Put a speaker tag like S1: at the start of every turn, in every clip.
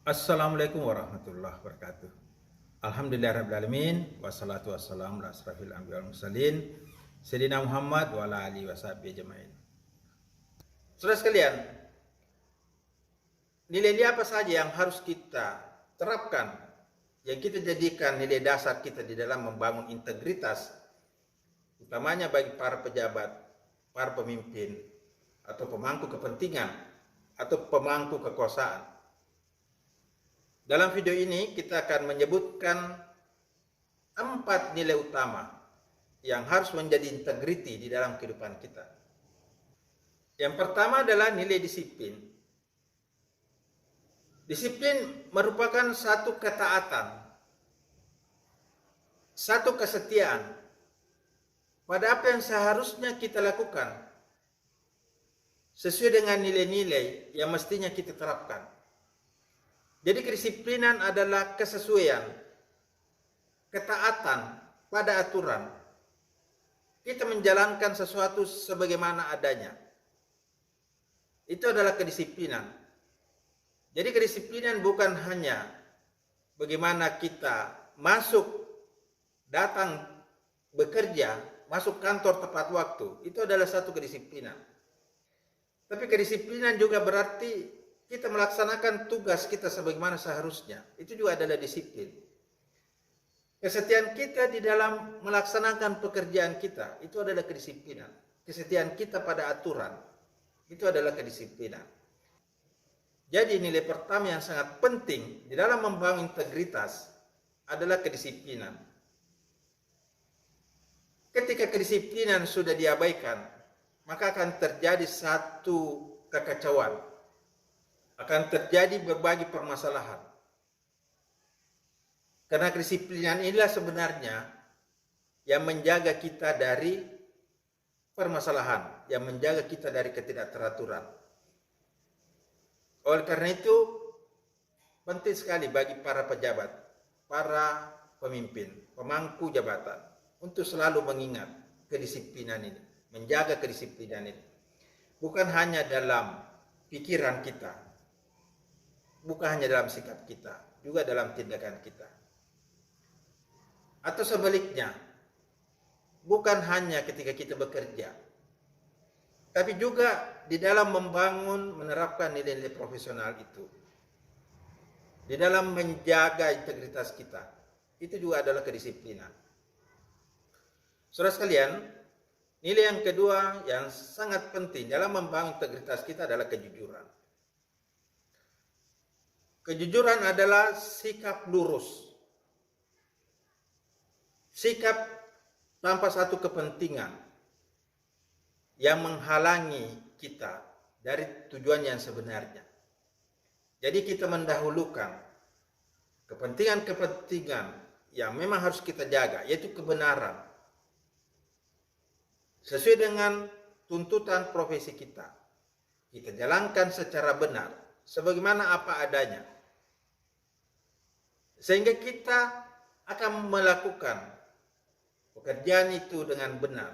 S1: Assalamualaikum warahmatullahi wabarakatuh. Alhamdulillahirrahmanirrahim. Wassalatu wassalamu ala asrafil anbiya wal mursalin Sayyidina Muhammad wa ala alihi washabihi ajmain. Saudara sekalian, nilai-nilai apa saja yang harus kita terapkan, yang kita jadikan nilai dasar kita di dalam membangun integritas, utamanya bagi para pejabat, para pemimpin, atau pemangku kepentingan, atau pemangku kekuasaan. Dalam video ini kita akan menyebutkan 4 nilai utama yang harus menjadi integriti di dalam kehidupan kita. Yang pertama adalah nilai disiplin. Disiplin merupakan satu ketaatan, satu kesetiaan pada apa yang seharusnya kita lakukan sesuai dengan nilai-nilai yang mestinya kita terapkan. Jadi kedisiplinan adalah kesesuaian, ketaatan pada aturan. Kita menjalankan sesuatu sebagaimana adanya. Itu adalah kedisiplinan. Jadi kedisiplinan bukan hanya bagaimana kita masuk, datang, bekerja, masuk kantor tepat waktu. Itu adalah satu kedisiplinan. Tapi kedisiplinan juga berarti kita melaksanakan tugas kita sebagaimana seharusnya. Itu juga adalah disiplin. Kesetiaan kita di dalam melaksanakan pekerjaan kita, itu adalah kedisiplinan. Kesetiaan kita pada aturan, itu adalah kedisiplinan. Jadi nilai pertama yang sangat penting di dalam membangun integritas adalah kedisiplinan. Ketika kedisiplinan sudah diabaikan, maka akan terjadi satu kekacauan. Akan terjadi berbagai permasalahan. Karena kedisiplinan inilah sebenarnya yang menjaga kita dari permasalahan, yang menjaga kita dari ketidakteraturan. Oleh karena itu, penting sekali bagi para pejabat, para pemimpin, pemangku jabatan, untuk selalu mengingat kedisiplinan ini, menjaga kedisiplinan ini. Bukan hanya dalam pikiran kita, bukan hanya dalam sikap kita, juga dalam tindakan kita. Atau sebaliknya, bukan hanya ketika kita bekerja, tapi juga di dalam membangun, menerapkan nilai-nilai profesional itu. Di dalam menjaga integritas kita, itu juga adalah kedisiplinan. Saudara sekalian, nilai yang kedua yang sangat penting dalam membangun integritas kita adalah kejujuran. Kejujuran adalah sikap lurus. Sikap tanpa satu kepentingan yang menghalangi kita dari tujuan yang sebenarnya. Jadi kita mendahulukan kepentingan-kepentingan yang memang harus kita jaga, yaitu kebenaran. Sesuai dengan tuntutan profesi kita. Kita jalankan secara benar, sebagaimana apa adanya. Sehingga kita akan melakukan pekerjaan itu dengan benar.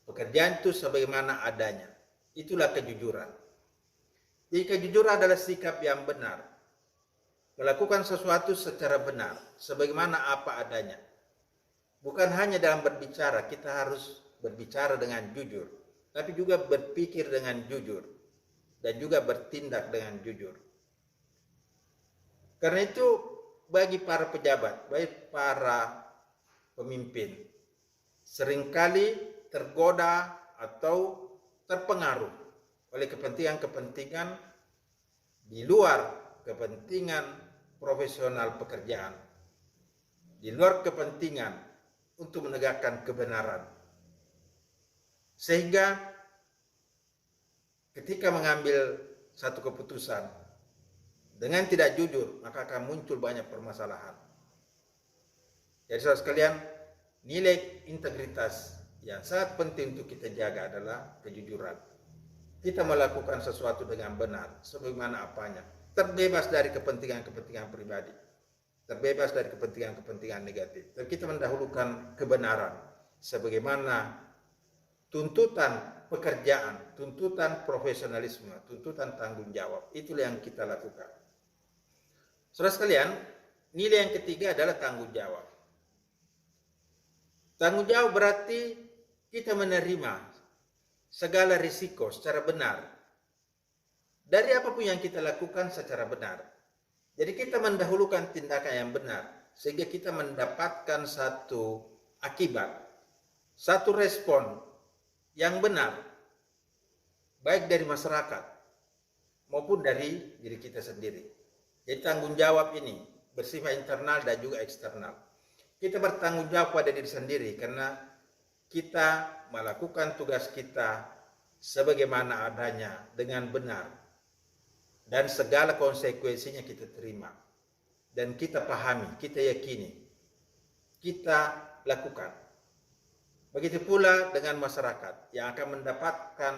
S1: Pekerjaan itu sebagaimana adanya. Itulah kejujuran. Jadi kejujuran adalah sikap yang benar. Melakukan sesuatu secara benar, sebagaimana apa adanya. Bukan hanya dalam berbicara, kita harus berbicara dengan jujur. Tapi juga berpikir dengan jujur. Dan juga bertindak dengan jujur. Karena itu bagi para pejabat, bagi para pemimpin, seringkali tergoda atau terpengaruh oleh kepentingan-kepentingan di luar kepentingan profesional pekerjaan, di luar kepentingan untuk menegakkan kebenaran. Sehingga ketika mengambil satu keputusan dengan tidak jujur, maka akan muncul banyak permasalahan. Jadi saudara sekalian, nilai integritas yang sangat penting untuk kita jaga adalah kejujuran. Kita melakukan sesuatu dengan benar, sebagaimana apanya. Terbebas dari kepentingan-kepentingan pribadi. Terbebas dari kepentingan-kepentingan negatif. Dan kita mendahulukan kebenaran, sebagaimana tuntutan pekerjaan, tuntutan profesionalisme, tuntutan tanggung jawab. Itulah yang kita lakukan. Saudara sekalian, nilai yang ketiga adalah tanggung jawab. Tanggung jawab berarti kita menerima segala risiko secara benar. Dari apapun yang kita lakukan secara benar. Jadi kita mendahulukan tindakan yang benar, sehingga kita mendapatkan satu akibat, satu respon yang benar, baik dari masyarakat maupun dari diri kita sendiri. Jadi tanggung jawab ini bersifat internal dan juga eksternal. Kita bertanggung jawab pada diri sendiri karena kita melakukan tugas kita sebagaimana adanya dengan benar. Dan segala konsekuensinya kita terima. Dan kita pahami, kita yakini, kita lakukan. Begitu pula dengan masyarakat yang akan mendapatkan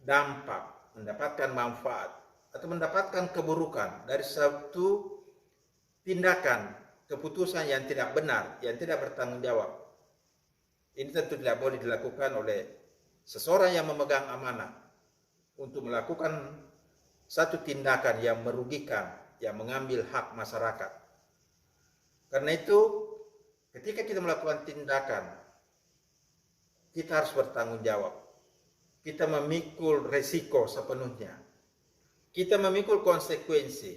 S1: dampak, mendapatkan manfaat, atau mendapatkan keburukan dari suatu tindakan, keputusan yang tidak benar, yang tidak bertanggung jawab. Ini tentu tidak boleh dilakukan oleh seseorang yang memegang amanah untuk melakukan satu tindakan yang merugikan, yang mengambil hak masyarakat. Karena itu, ketika kita melakukan tindakan, kita harus bertanggung jawab. Kita memikul resiko sepenuhnya. Kita memikul konsekuensi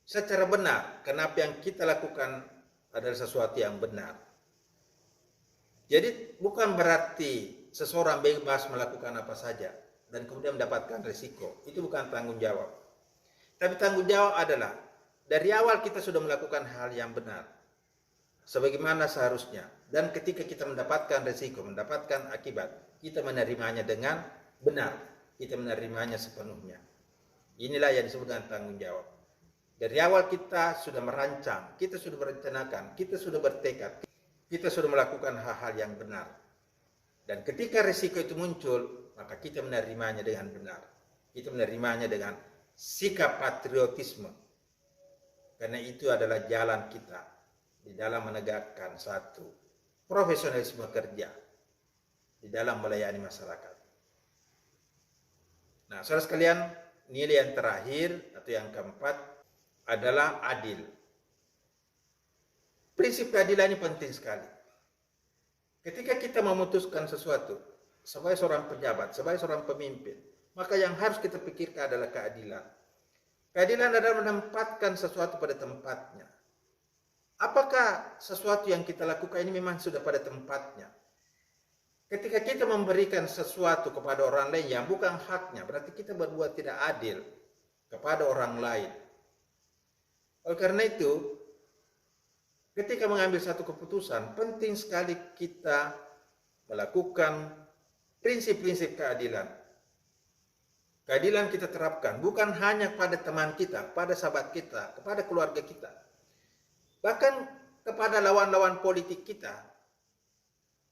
S1: secara benar, karena apa yang kita lakukan adalah sesuatu yang benar. Jadi bukan berarti seseorang bebas melakukan apa saja dan kemudian mendapatkan risiko. Itu bukan tanggung jawab. Tapi tanggung jawab adalah dari awal kita sudah melakukan hal yang benar, sebagaimana seharusnya. Dan ketika kita mendapatkan risiko, mendapatkan akibat, kita menerimanya dengan benar. Kita menerimanya sepenuhnya. Inilah yang disebut dengan tanggung jawab. Dari awal kita sudah merancang, kita sudah merencanakan, kita sudah bertekad, kita sudah melakukan hal-hal yang benar. Dan ketika risiko itu muncul, maka kita menerimanya dengan benar. Kita menerimanya dengan sikap patriotisme. Karena itu adalah jalan kita di dalam menegakkan satu profesionalisme kerja di dalam melayani masyarakat. Nah, saudara sekalian, nilai yang terakhir atau yang keempat adalah adil. Prinsip keadilan ini penting sekali. Ketika kita memutuskan sesuatu, sebagai seorang pejabat, sebagai seorang pemimpin, maka yang harus kita pikirkan adalah keadilan. Keadilan adalah menempatkan sesuatu pada tempatnya. Apakah sesuatu yang kita lakukan ini memang sudah pada tempatnya? Ketika kita memberikan sesuatu kepada orang lain yang bukan haknya, berarti kita berbuat tidak adil kepada orang lain. Oleh karena itu, ketika mengambil satu keputusan, penting sekali kita melakukan prinsip-prinsip keadilan. Keadilan kita terapkan bukan hanya pada teman kita, pada sahabat kita, kepada keluarga kita. Bahkan kepada lawan-lawan politik kita.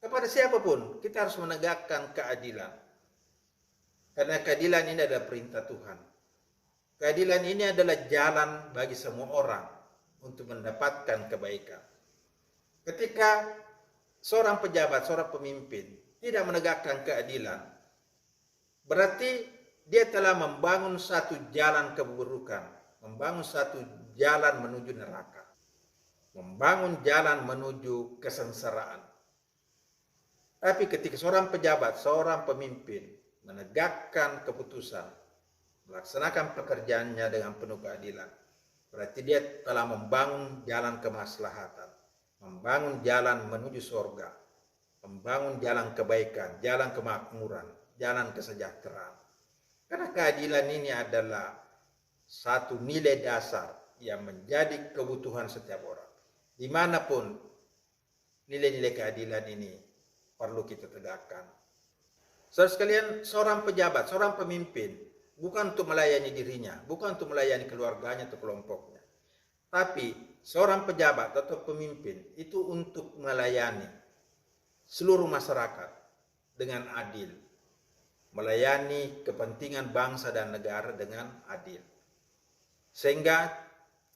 S1: Kepada siapapun, kita harus menegakkan keadilan. Karena keadilan ini adalah perintah Tuhan. Keadilan ini adalah jalan bagi semua orang untuk mendapatkan kebaikan. Ketika seorang pejabat, seorang pemimpin tidak menegakkan keadilan, berarti dia telah membangun satu jalan keburukan, membangun satu jalan menuju neraka, membangun jalan menuju kesengsaraan. Tapi ketika seorang pejabat, seorang pemimpin menegakkan keputusan, melaksanakan pekerjaannya dengan penuh keadilan, berarti dia telah membangun jalan kemaslahatan, membangun jalan menuju surga, membangun jalan kebaikan, jalan kemakmuran, jalan kesejahteraan. Karena keadilan ini adalah satu nilai dasar yang menjadi kebutuhan setiap orang. Dimanapun nilai-nilai keadilan ini perlu kita tegakkan. Saudara sekalian, seorang pejabat, seorang pemimpin, bukan untuk melayani dirinya, bukan untuk melayani keluarganya atau kelompoknya. Tapi seorang pejabat atau pemimpin itu untuk melayani seluruh masyarakat dengan adil. Melayani kepentingan bangsa dan negara dengan adil. Sehingga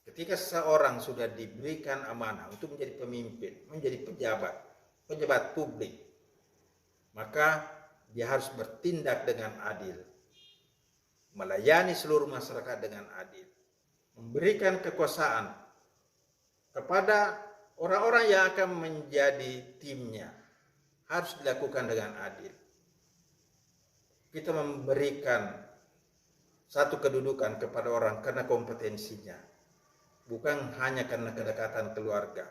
S1: ketika seseorang sudah diberikan amanah untuk menjadi pemimpin, menjadi pejabat publik, maka dia harus bertindak dengan adil, melayani seluruh masyarakat dengan adil, memberikan kekuasaan kepada orang-orang yang akan menjadi timnya, harus dilakukan dengan adil. Kita memberikan satu kedudukan kepada orang karena kompetensinya, bukan hanya karena kedekatan keluarga.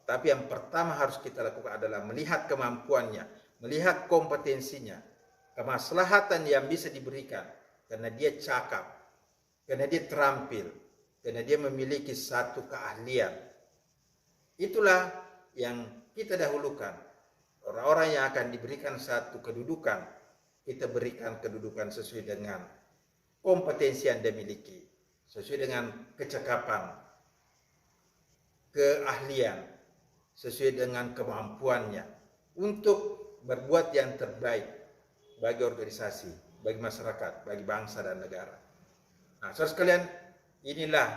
S1: Tapi yang pertama harus kita lakukan adalah melihat kemampuannya, melihat kompetensinya, kemaslahatan yang bisa diberikan, karena dia cakap, karena dia terampil, karena dia memiliki satu keahlian. Itulah yang kita dahulukan. Orang-orang yang akan diberikan satu kedudukan, kita berikan kedudukan sesuai dengan kompetensi yang dia miliki, sesuai dengan kecakapan, keahlian, sesuai dengan kemampuannya untuk berbuat yang terbaik bagi organisasi, bagi masyarakat, bagi bangsa dan negara. Nah, saudara sekalian, inilah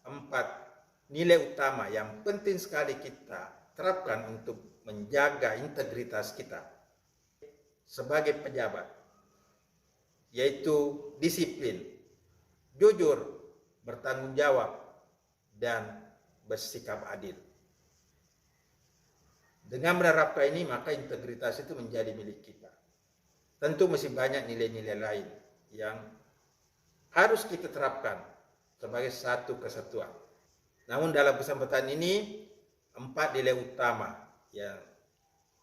S1: 4 nilai utama yang penting sekali kita terapkan untuk menjaga integritas kita sebagai pejabat, yaitu disiplin, jujur, bertanggung jawab, dan bersikap adil. Dengan menerapkan ini, maka integritas itu menjadi milik kita. Tentu masih banyak nilai-nilai lain yang harus kita terapkan sebagai satu kesatuan. Namun dalam kesempatan ini, 4 nilai utama yang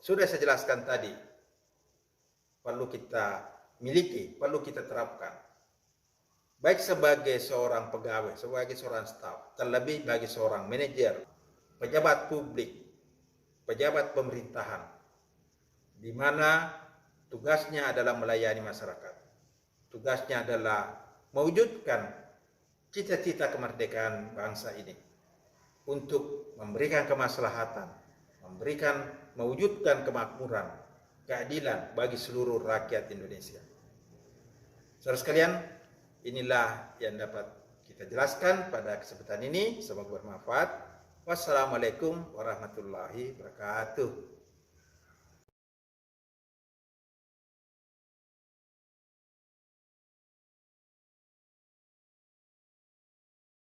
S1: sudah saya jelaskan tadi perlu kita miliki, perlu kita terapkan. Baik sebagai seorang pegawai, sebagai seorang staf, terlebih bagi seorang manajer, pejabat publik, pejabat pemerintahan, di mana tugasnya adalah melayani masyarakat. Tugasnya adalah mewujudkan cita-cita kemerdekaan bangsa ini untuk memberikan kemaslahatan, mewujudkan kemakmuran, keadilan bagi seluruh rakyat Indonesia. Saudara sekalian, inilah yang dapat kita jelaskan pada kesempatan ini. Semoga bermanfaat. Wassalamualaikum warahmatullahi wabarakatuh.